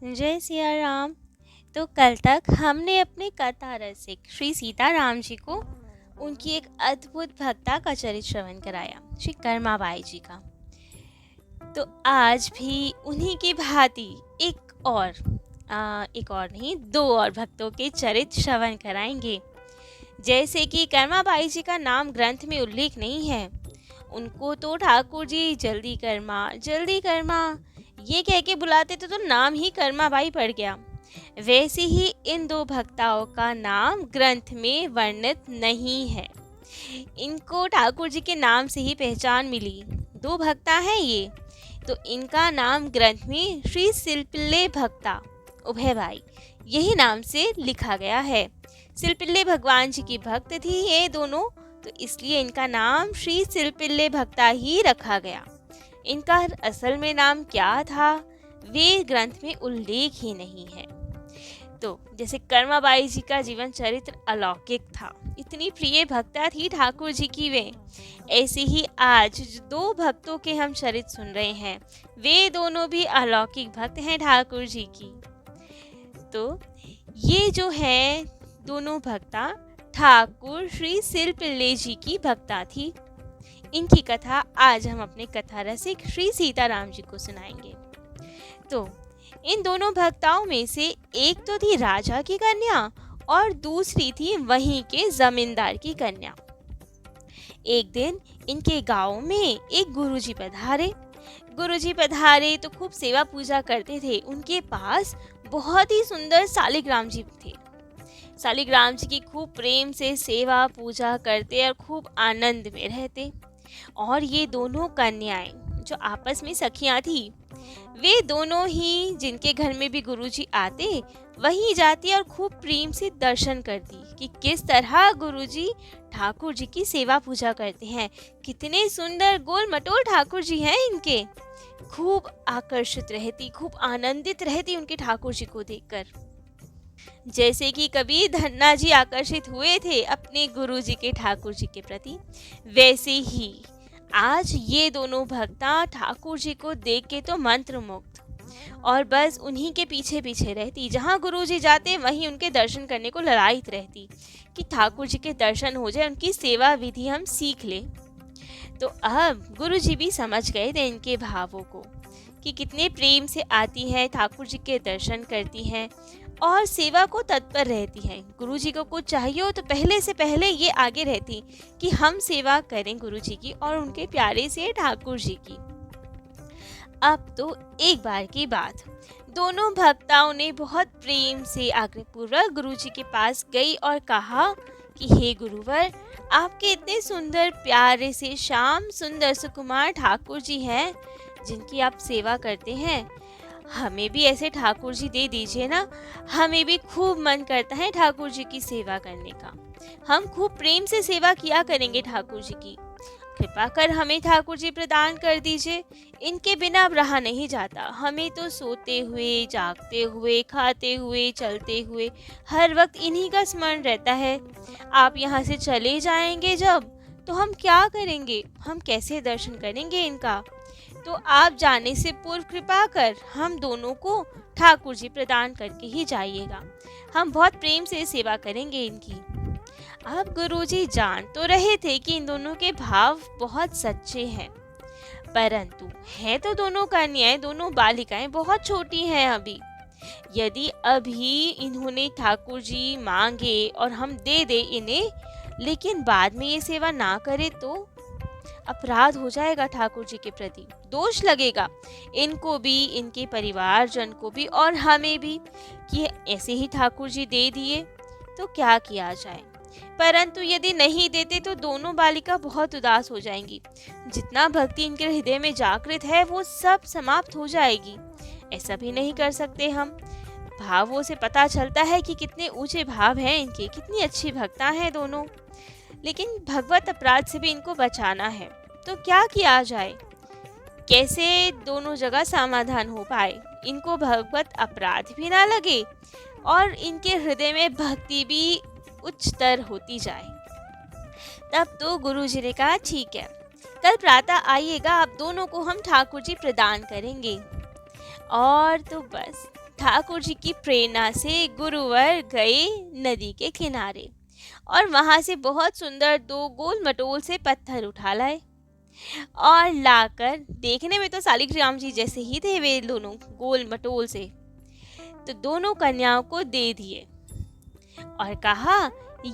जय सिया राम। तो कल तक हमने अपने कथा रसिक श्री सीताराम जी को उनकी एक अद्भुत भक्ता का चरित्र श्रवण कराया, श्री कर्माबाई जी का। तो आज भी उन्हीं की भांति एक और नहीं, दो और भक्तों के चरित्र श्रवण कराएंगे। जैसे कि कर्माबाई जी का नाम ग्रंथ में उल्लेख नहीं है, उनको तो ठाकुर जी जल्दी कर्मा ये कह के बुलाते थे, तो नाम ही कर्माबाई पड़ गया। वैसे ही इन दो भक्ताओं का नाम ग्रंथ में वर्णित नहीं है, इनको ठाकुर जी के नाम से ही पहचान मिली। दो भक्ता हैं ये, तो इनका नाम ग्रंथ में श्री सिलपिल्ले भक्ता उभय भाई यही नाम से लिखा गया है। सिलपिल्ले भगवान जी की भक्त थी ये दोनों, तो इसलिए इनका नाम श्री सिलपिल्ले भक्ता ही रखा गया। इनका असल में नाम क्या था वे ग्रंथ में उल्लेख ही नहीं है। तो जैसे कर्माबाई जी का जीवन चरित्र अलौकिक था, इतनी प्रिय भक्ता थी ठाकुर जी की वे, ऐसे ही आज जो दो भक्तों के हम चरित्र सुन रहे हैं वे दोनों भी अलौकिक भक्त हैं ठाकुर जी की। तो ये जो है दोनों भक्ता ठाकुर श्री सिलपिल्ले जी की भक्ता थी। इनकी कथा आज हम अपने कथा रसिक श्री सीताराम जी को सुनाएंगे। तो इन दोनों भक्ताओं में से एक तो थी राजा की कन्या और दूसरी थी वहीं के जमींदार की कन्या। एक दिन इनके गांव में एक गुरुजी पधारे तो खूब सेवा पूजा करते थे। उनके पास बहुत ही सुंदर शालिग्राम जी थे। शालिग्राम जी की खूब प्रेम से सेवा पूजा करते और खूब आनंद में रहते। और ये दोनों कन्याएं जो आपस में सखियां थी, वे दोनों ही जिनके घर में भी गुरुजी आते वहीं जाती और खूब प्रेम से दर्शन करती कि किस तरह गुरुजी ठाकुर जी की सेवा पूजा करते हैं। कितने सुंदर गोल मटोल ठाकुर जी हैं इनके। खूब आकर्षित रहती, खूब आनंदित रहती उनके ठाकुर जी को देखकर। जैसे कि कभी धन्ना जी आकर्षित हुए थे अपने गुरु जी के ठाकुर जी के प्रति, वैसे ही आज ये दोनों भक्ता ठाकुर जी को देख के तो मंत्रमुग्ध और बस उन्हीं के पीछे पीछे रहती। जहाँ गुरु जी जाते वहीं उनके दर्शन करने को ललायित रहती कि ठाकुर जी के दर्शन हो जाए, उनकी सेवा विधि हम सीख लें। तो अब गुरु जी भी समझ गए थे इनके भावों को कि कितने प्रेम से आती है, ठाकुर जी के दर्शन करती हैं और सेवा को तत्पर रहती हैं। गुरु जी को कुछ चाहिए हो तो पहले से पहले ये आगे रहती कि हम सेवा करें गुरु जी की और उनके प्यारे से ठाकुर जी की। अब तो एक बार की बात, दोनों भक्ताओं ने बहुत प्रेम से आग्रहपूर्वक गुरु जी के पास गई और कहा कि हे गुरुवर, आपके इतने सुंदर प्यारे से श्याम सुंदर सुकुमार ठाकुर जी हैं जिनकी आप सेवा करते हैं, हमें भी ऐसे ठाकुर जी दे दीजिए ना। हमें भी खूब मन करता है ठाकुर जी की सेवा करने का, हम खूब प्रेम से सेवा किया करेंगे ठाकुर जी की। कृपा कर हमें ठाकुर जी प्रदान कर दीजिए, इनके बिना अब रहा नहीं जाता। हमें तो सोते हुए, जागते हुए, खाते हुए, चलते हुए हर वक्त इन्हीं का स्मरण रहता है। आप यहाँ से चले जाएंगे जब, तो हम क्या करेंगे, हम कैसे दर्शन करेंगे इनका। तो आप जाने से पूर्व कृपा कर हम दोनों को ठाकुर जी प्रदान करके ही जाइएगा, हम बहुत प्रेम से सेवा करेंगे इनकी। अब गुरुजी जान तो रहे थे कि इन दोनों के भाव बहुत सच्चे हैं, परंतु है तो दोनों कन्याएं, दोनों बालिकाएं बहुत छोटी हैं अभी। यदि अभी इन्होंने ठाकुर जी मांगे और हम दे दे इन्हें, लेकिन बाद में ये सेवा ना करे तो अपराध हो जाएगा ठाकुर जी के प्रति, दोष लगेगा इनको भी, इनके परिवारजन को भी और हमें भी कि ऐसे ही ठाकुर जी दे दिए तो क्या किया जाए। परंतु यदि नहीं देते तो दोनों बालिका बहुत उदास हो जाएंगी, जितना भक्ति इनके हृदय में जागृत है वो सब समाप्त हो जाएगी। ऐसा भी नहीं कर सकते हम। भावों से पता चलता है कि कितने ऊंचे भाव हैं इनके, कितनी अच्छी भक्ता हैं दोनों, लेकिन भगवत अपराध से भी इनको बचाना है। तो क्या किया जाए, कैसे दोनों जगह समाधान हो पाए, इनको भगवत अपराध भी ना लगे और इनके हृदय में भक्ति भी उच्चतर होती जाए। तब तो गुरु जी ने कहा ठीक है, कल प्रातः आइएगा, आप दोनों को हम ठाकुर जी प्रदान करेंगे। और तो बस ठाकुर जी की प्रेरणा से गुरुवर गए नदी के किनारे और वहां से बहुत सुंदर दो गोल मटोल से पत्थर उठा लाए और लाकर, देखने में तो शालिग्राम जी जैसे ही थे वे दोनों गोल मटोल से, तो दोनों कन्याओं को दे दिए और कहा,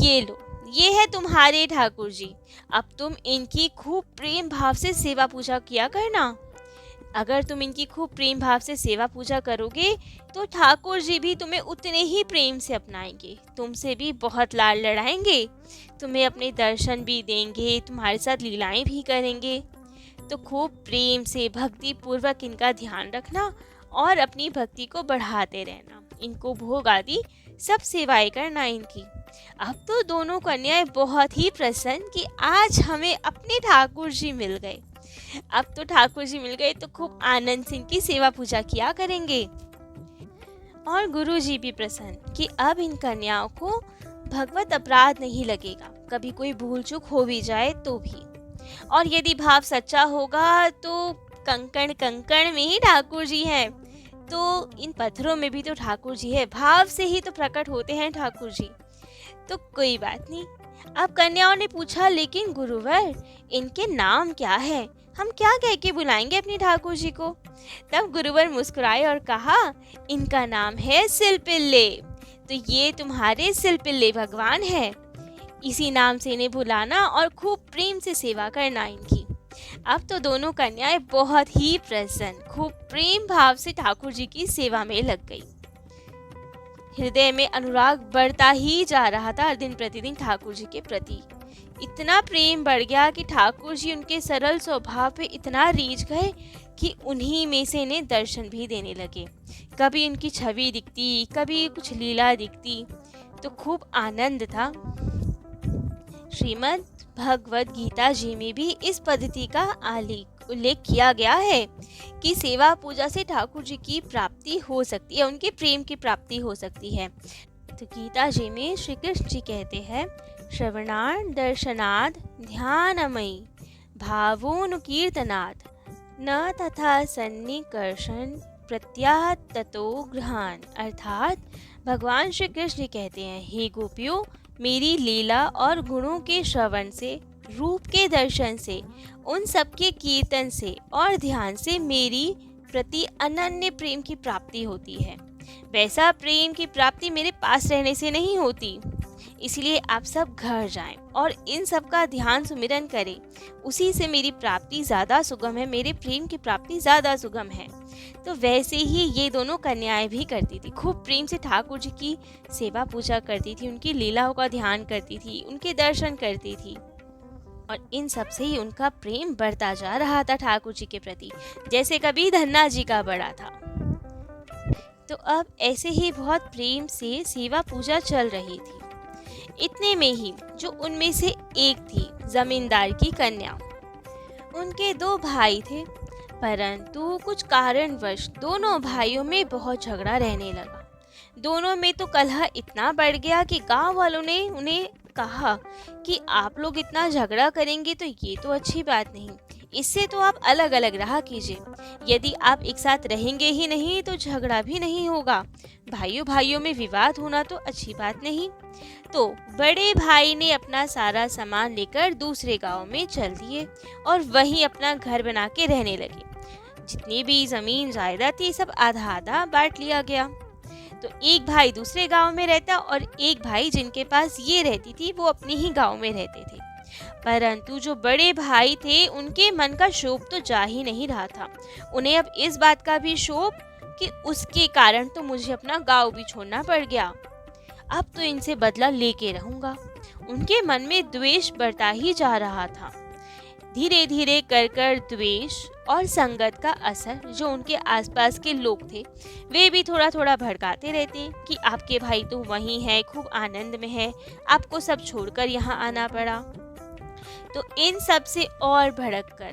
ये लो, ये है तुम्हारे ठाकुर जी, अब तुम इनकी खूब प्रेम भाव से सेवा पूजा किया करना। अगर तुम इनकी खूब प्रेम भाव से सेवा पूजा करोगे तो ठाकुर जी भी तुम्हें उतने ही प्रेम से अपनाएंगे, तुमसे भी बहुत लाड लड़ाएंगे, तुम्हें अपने दर्शन भी देंगे, तुम्हारे साथ लीलाएं भी करेंगे। तो खूब प्रेम से भक्ति पूर्वक इनका ध्यान रखना और अपनी भक्ति को बढ़ाते रहना, इनको भोग आदि सब सेवाएं करना इनकी। अब तो दोनों कन्याएं बहुत ही प्रसन्न कि आज हमें अपने ठाकुर जी मिल गए, अब तो ठाकुर जी मिल गए तो खूब आनंद से इनकी सेवा पूजा किया करेंगे। और गुरु जी भी प्रसन्न कि अब इन कन्याओं को भगवत अपराध नहीं लगेगा, कभी कोई भूल चूक हो भी जाए तो भी। और यदि भाव सच्चा होगा तो कंकण कंकण में ही ठाकुर जी हैं, तो इन पत्थरों में भी तो ठाकुर जी है, भाव से ही तो प्रकट होते हैं ठाकुर जी। तो कोई बात नहीं। अब कन्याओं ने पूछा, लेकिन गुरुवर इनके नाम क्या है, हम क्या कह के बुलाएंगे अपने ठाकुर जी को? तब गुरुवर मुस्कुराए और कहा, इनका नाम है सिलपिल्ले, तो ये तुम्हारे सिलपिल्ले भगवान है, इसी नाम से इन्हें बुलाना और खूब प्रेम से सेवा करना इनकी। अब तो दोनों कन्याएं बहुत ही प्रसन्न, खूब प्रेम भाव से ठाकुर जी की सेवा में लग गई। हृदय में अनुराग बढ़ता ही जा रहा था दिन प्रतिदिन ठाकुर जी के प्रति। इतना प्रेम बढ़ गया कि ठाकुर जी उनके सरल स्वभाव पे इतना रीझ गए कि उन्हीं में से इन्हें दर्शन भी देने लगे। कभी उनकी छवि दिखती, कभी कुछ लीला दिखती, तो खूब आनंद था। श्रीमद् भगवद गीता जी में भी इस पद्धति का उल्लेख किया गया है कि सेवा पूजा से ठाकुर जी की प्राप्ति हो सकती है, उनके प्रेम की प्राप्ति हो सकती है। तो गीता जी में श्री कृष्ण जी कहते हैं, श्रवणार्थ दर्शनाद ध्यानमयी भावोनुकीर्तनाद न तथा सन्निकर्षण प्रत्याह ततो गृहान। अर्थात भगवान श्री कृष्ण जी कहते हैं, हे गोपियों, मेरी लीला और गुणों के श्रवण से, रूप के दर्शन से, उन सबके कीर्तन से और ध्यान से मेरी प्रति अनन्य प्रेम की प्राप्ति होती है। वैसा प्रेम की प्राप्ति मेरे पास रहने से नहीं होती, इसलिए आप सब घर जाएं और इन सब का ध्यान सुमिरन करें, उसी से मेरी प्राप्ति ज़्यादा सुगम है, मेरे प्रेम की प्राप्ति ज़्यादा सुगम है। तो वैसे ही ये दोनों कन्याएं भी करती थी, खूब प्रेम से ठाकुर जी की सेवा पूजा करती थी, उनकी लीलाओं का ध्यान करती थी, उनके दर्शन करती थी और इन सब से ही उनका प्रेम बढ़ता जा रहा था ठाकुर जी के प्रति, जैसे कभी धन्ना जी का बड़ा था। तो अब ऐसे ही बहुत प्रेम से सेवा पूजा चल रही थी। इतने में ही जो उनमें से एक थी जमींदार की कन्या, उनके दो भाई थे, परंतु कुछ कारणवश दोनों भाइयों में बहुत झगड़ा रहने लगा। दोनों में तो कलह इतना बढ़ गया कि गांव वालों ने उन्हें कहा कि आप लोग इतना झगड़ा करेंगे तो ये तो अच्छी बात नहीं, इससे तो आप अलग अलग रहा कीजिए। यदि आप एक साथ रहेंगे ही नहीं तो झगड़ा भी नहीं होगा, भाइयों भाइयों में विवाद होना तो अच्छी बात नहीं। तो बड़े भाई ने अपना सारा सामान लेकर दूसरे गांव में चल दिए और वहीं अपना घर बना के रहने लगे। जितनी भी जमीन जायदाद थी सब आधा आधा बांट लिया गया। तो एक भाई दूसरे गांव में रहता और एक भाई जिनके पास ये रहती थी वो अपने ही गांव में रहते थे। परंतु जो बड़े भाई थे उनके मन का शोभ तो जा ही नहीं रहा था। उन्हें अब इस बात का भी शोभ कि उसके कारण तो मुझे अपना गांव भी छोड़ना पड़ गया, अब तो इनसे बदला लेके रहूंगा। उनके मन में द्वेष बढ़ता ही जा रहा था। धीरे धीरे कर द्वेष और संगत का असर जो उनके आसपास के लोग थे वे भी थोड़ा थोड़ा भड़काते रहते कि आपके भाई तो वहीं है, खूब आनंद में है, आपको सब छोड़कर यहाँ आना पड़ा। तो इन सब से और भड़क कर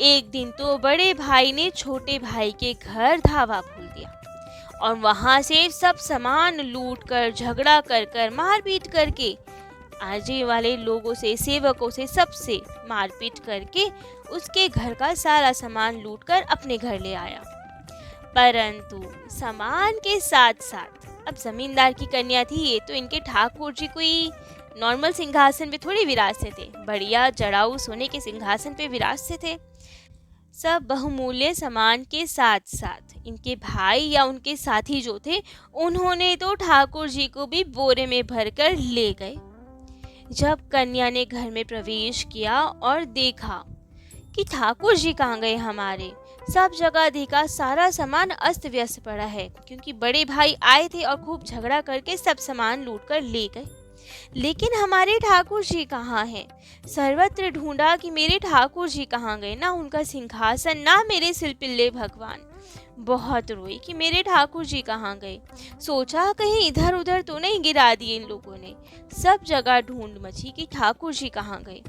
एक दिन तो बड़े भाई ने छोटे भाई के घर धावा खोल दिया और वहां से सब सामान लूट कर, झगड़ा कर मारपीट करके, आजे वाले लोगों से, सेवकों से, सबसे मारपीट करके उसके घर का सारा सामान लूटकर अपने घर ले आया। परंतु सामान के साथ साथ अब जमींदार की कन्या थी ये, तो इनके ठाकुर जी कोई नॉर्मल सिंहासन पे थोड़ी विराजते थे, बढ़िया जड़ाऊ सोने के सिंहासन पे विराजते थे। सब बहुमूल्य सामान के साथ साथ इनके भाई या उनके साथी जो थे, उन्होंने तो ठाकुर जी को भी बोरे में भरकर ले गए। जब कन्या ने घर में प्रवेश किया और देखा कि ठाकुर जी कहाँ गए हमारे, सब जगह देखा सारा सामान अस्त व्यस्त पड़ा है, क्योंकि बड़े भाई आए थे और खूब झगड़ा करके सब सामान लूट कर ले गए। लेकिन हमारे ठाकुर जी कहाँ हैं? सर्वत्र ढूंढा कि मेरे ठाकुर जी कहाँ गए, ना उनका सिंहासन ना मेरे सिलपिल्ले भगवान। बहुत रोई कि मेरे ठाकुर जी कहाँ गए। सोचा कहीं इधर उधर तो नहीं गिरा दिए इन लोगों ने। सब जगह ढूंढ मची कि ठाकुर जी कहाँ गए,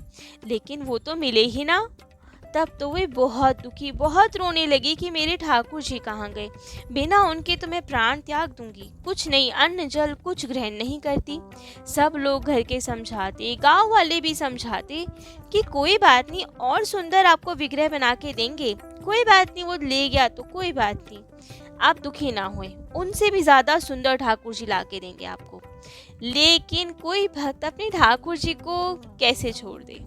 लेकिन वो तो मिले ही ना। तब तो वे बहुत दुखी, बहुत रोने लगी कि मेरे ठाकुर जी कहाँ गए, बिना उनके तो मैं प्राण त्याग दूंगी, कुछ नहीं, अन्न जल कुछ ग्रहण नहीं करती। सब लोग घर के समझाते, गांव वाले भी समझाते कि कोई बात नहीं, और सुंदर आपको विग्रह बना के देंगे, कोई बात नहीं, वो ले गया तो कोई बात नहीं, आप दुखी ना हुए, उनसे भी ज़्यादा सुंदर ठाकुर जी ला के देंगे आपको। लेकिन कोई भक्त अपने ठाकुर जी को कैसे छोड़ दे?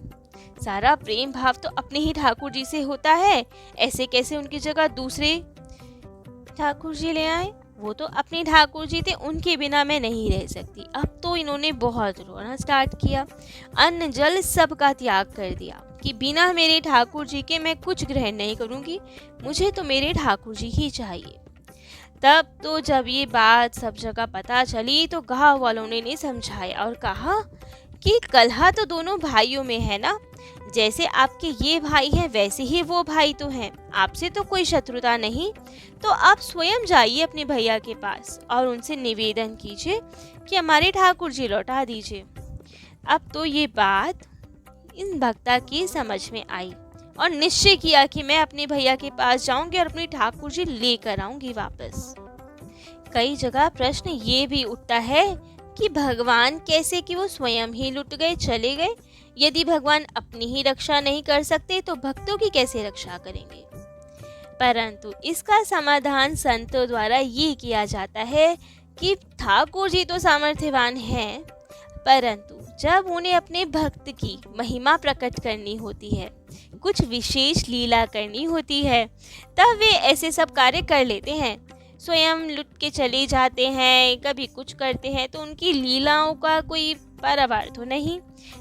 सारा प्रेम भाव तो अपने ही ठाकुर जी से होता है, ऐसे कैसे उनकी जगह दूसरे ठाकुर जी ले आए? वो तो अपने ठाकुर जी थे, उनके बिना मैं नहीं रह सकती। अब तो इन्होंने बहुत रोना स्टार्ट किया, अन्न जल सब का त्याग कर दिया कि बिना मेरे ठाकुर जी के मैं कुछ ग्रहण नहीं करूंगी, मुझे तो मेरे ठाकुर जी ही चाहिए। तब तो जब ये बात सब जगह पता चली तो गाँव वालों ने समझाया और कहा कि कलह तो दोनों भाइयों में है ना, जैसे आपके ये भाई हैं वैसे ही वो भाई तो हैं, आपसे तो कोई शत्रुता नहीं, तो आप स्वयं जाइए अपने भैया के पास और उनसे निवेदन कीजिए कि हमारे ठाकुर जी लौटा दीजिए। अब तो ये बात इन भक्ता की समझ में आई और निश्चय किया कि मैं अपने भैया के पास जाऊंगी और अपने ठाकुर जी लेकर आऊंगी वापस। कई जगह प्रश्न ये भी उठता है कि भगवान कैसे कि वो स्वयं ही लुट गए, चले गए। यदि भगवान अपनी ही रक्षा नहीं कर सकते तो भक्तों की कैसे रक्षा करेंगे? परंतु इसका समाधान संतों द्वारा ये किया जाता है कि ठाकुर जी तो सामर्थ्यवान हैं, परंतु जब उन्हें अपने भक्त की महिमा प्रकट करनी होती है, कुछ विशेष लीला करनी होती है, तब वे ऐसे सब कार्य कर लेते हैं। स्वयं लुट के चले जाते हैं, कभी कुछ करते हैं, तो उनकी लीलाओं का कोई पारावार तो नहीं।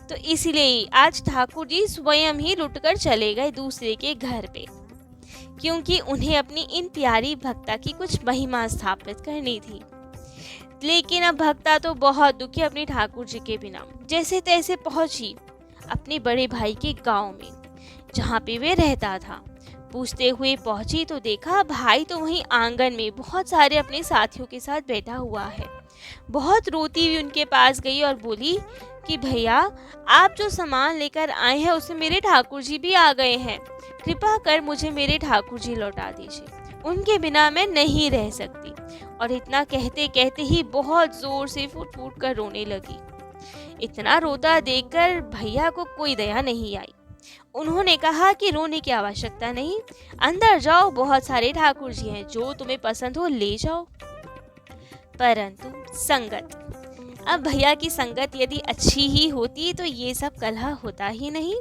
तो इसलिए आज ठाकुर जी स्वयं ही लुटकर चले गए दूसरे के घर पे, क्योंकि उन्हें अपनी इन प्यारी भक्ता की कुछ महिमा स्थापित करनी थी। लेकिन अब भक्ता तो बहुत दुखी अपने ठाकुर जी के बिना जैसे तैसे पहुंची अपने बड़े भाई के गांव में, जहाँ पे वे रहता था। पूछते हुए पहुंची तो देखा भाई तो वहीं आंगन में बहुत सारे अपने साथियों के साथ बैठा हुआ है। बहुत रोती हुई उनके पास गई और बोली कि भैया, आप जो सामान लेकर आए हैं उसमें मेरे ठाकुर जी भी आ गए हैं, कृपा कर मुझे मेरे ठाकुर जी लौटा दीजिए, उनके बिना मैं नहीं रह सकती। और इतना कहते कहते ही बहुत जोर से फूट फूट कर रोने लगी। इतना रोता देखकर भैया को कोई दया नहीं आई। उन्होंने कहा कि रोने की आवश्यकता नहीं, अंदर जाओ, बहुत सारे ठाकुर जी हैं, जो तुम्हें पसंद हो ले जाओ। परंतु संगत, अब भैया की संगत यदि अच्छी ही होती तो ये सब कलह होता ही नहीं।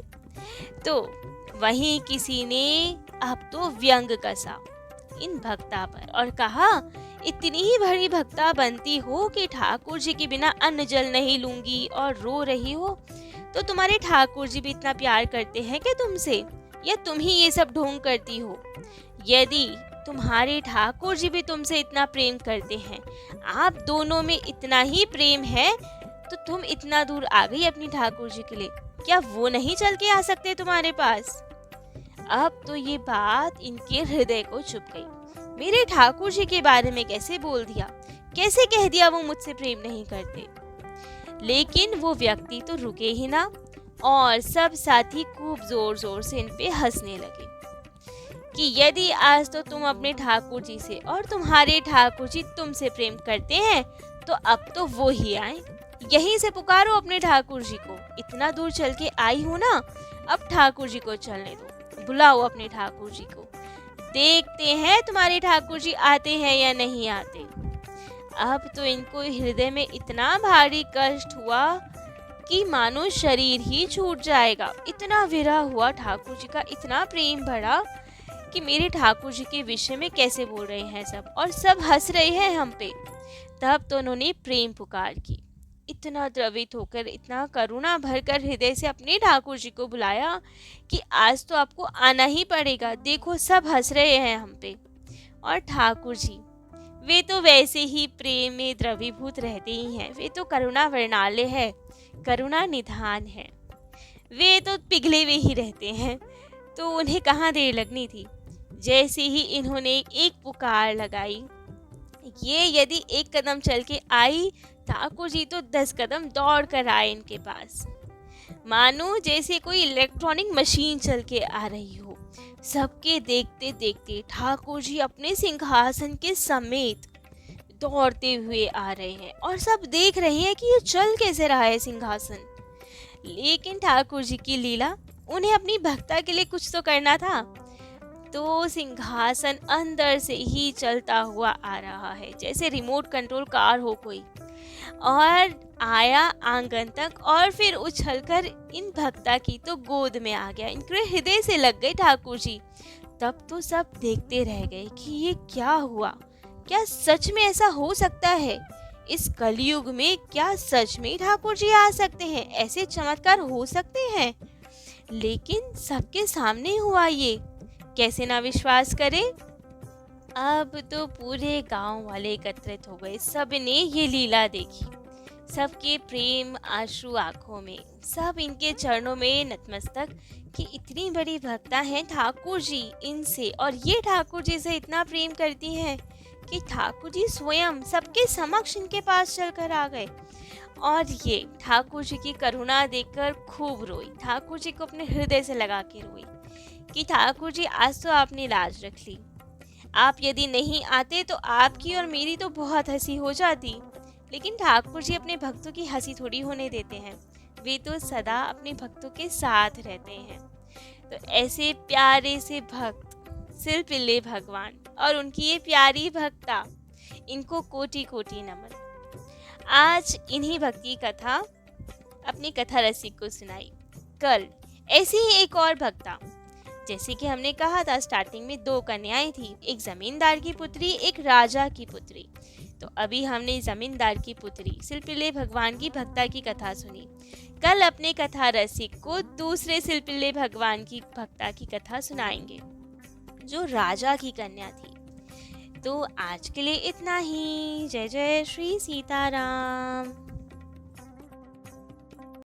तो वहीं किसी ने अब तो व्यंग कसा इन भक्ता पर और कहा, इतनी ही बड़ी भक्ता बनती हो कि ठाकुर जी के बिना अन्न जल नहीं लूंगी और रो रही हो, तो तुम्हारे ठाकुर जी भी इतना प्यार करते हैं क्या तुमसे, या तुम ही ये सब ढोंग करती हो? यदि तुम्हारे ठाकुर जी भी तुमसे इतना प्रेम करते हैं, आप दोनों में इतना ही प्रेम है, तो तुम इतना दूर आ गई अपनी ठाकुर जी के लिए, क्या वो नहीं चल के आ सकते तुम्हारे पास? अब तो ये बात इनके हृदय को चुभ गई। मेरे ठाकुर जी के बारे में कैसे बोल दिया, कैसे कह दिया वो मुझसे प्रेम नहीं करते। लेकिन वो व्यक्ति तो रुके ही ना, और सब साथी खूब जोर जोर से इन पे हंसने लगे कि यदि आज तो तुम अपने ठाकुर जी से और तुम्हारे ठाकुर जी तुमसे प्रेम करते हैं, तो अब तो वो ही आए, यहीं से पुकारो अपने ठाकुर जी को, इतना दूर चल के आई हो ना, अब ठाकुर जी को चलने दो, बुलाओ अपने ठाकुर जी को। देखते हैं तुम्हारे ठाकुर जी आते हैं या नहीं आते। अब तो इनको हृदय में इतना भारी कष्ट हुआ कि मानो शरीर ही छूट जाएगा। इतना विरह हुआ ठाकुर जी का, इतना प्रेम बढ़ा कि मेरे ठाकुर जी के विषय में कैसे बोल रहे हैं सब, और सब हंस रहे हैं हम पे। तब तो उन्होंने प्रेम पुकार की, इतना द्रवित होकर, इतना करुणा भरकर हृदय से अपने ठाकुर जी को बुलाया कि आज तो आपको आना ही पड़ेगा, देखो सब हंस रहे हैं हम पे। और ठाकुर जी वे तो वैसे ही प्रेम में द्रवीभूत रहते ही हैं, वे तो करुणा वर्णालय है, करुणा निधान है, वे तो पिघले हुए ही रहते हैं। तो उन्हें कहाँ देर लगनी थी। जैसे ही इन्होंने एक पुकार लगाई, ये यदि एक कदम चल के आई, ठाकुर जी तो 10 कदम दौड़ कर आए इनके पास, मानो जैसे कोई इलेक्ट्रॉनिक मशीन चल के आ रही हो। सबके देखते देखते ठाकुर जी अपने सिंहासन के समेत दौड़ते हुए आ रहे हैं, और सब देख रहे हैं कि ये चल कैसे रहा है सिंहासन। लेकिन ठाकुर जी की लीला, उन्हें अपनी भक्ता के लिए कुछ तो करना था। तो सिंहासन अंदर से ही चलता हुआ आ रहा है, जैसे रिमोट कंट्रोल कार हो कोई, और आया आंगन तक, और फिर उछलकर इन भक्ता की तो गोद में आ गया, इनके हृदय से लग गए ठाकुर जी। तब तो सब देखते रह गए कि ये क्या हुआ, क्या सच में ऐसा हो सकता है? इस कलयुग में क्या सच में ठाकुर जी आ सकते हैं? ऐसे चमत्कार हो सकते हैं? लेकिन सबके सामने हुआ ये, कैसे ना विश्वास करें। अब तो पूरे गांव वाले एकत्रित हो गए, सबने ये लीला देखी, सबके प्रेम आंसू आंखों में, सब इनके चरणों में नतमस्तक कि इतनी बड़ी भक्ता हैं ठाकुर जी इनसे, और ये ठाकुर जी से इतना प्रेम करती हैं कि ठाकुर जी स्वयं सबके समक्ष इनके पास चलकर आ गए। और ये ठाकुर जी की करुणा देखकर खूब रोई, ठाकुर जी को अपने हृदय से लगा के रोई कि ठाकुर जी आज तो आपने लाज रख ली, आप यदि नहीं आते तो आपकी और मेरी तो बहुत हंसी हो जाती। लेकिन ठाकुर जी अपने भक्तों की हंसी थोड़ी होने देते हैं, वे तो सदा अपने भक्तों के साथ रहते हैं। तो ऐसे प्यारे से भक्त सिल पिल्ले भगवान और उनकी ये प्यारी भक्ता, इनको कोटि कोटि नमन। आज इन्हीं भक्ति कथा अपनी कथा रसिक को सुनाई। कल ऐसी ही एक और भक्ता, जैसे कि हमने कहा था स्टार्टिंग में, 2 कन्याएं थी, एक जमींदार की पुत्री, एक राजा की पुत्री। तो अभी हमने जमींदार की पुत्री सिलपिल्ले भगवान की भक्ता की कथा सुनी। कल अपने कथा रसिक को दूसरे सिलपिल्ले भगवान की भक्ता की कथा सुनाएंगे, जो राजा की कन्या थी। तो आज के लिए इतना ही। जय जय श्री सीताराम।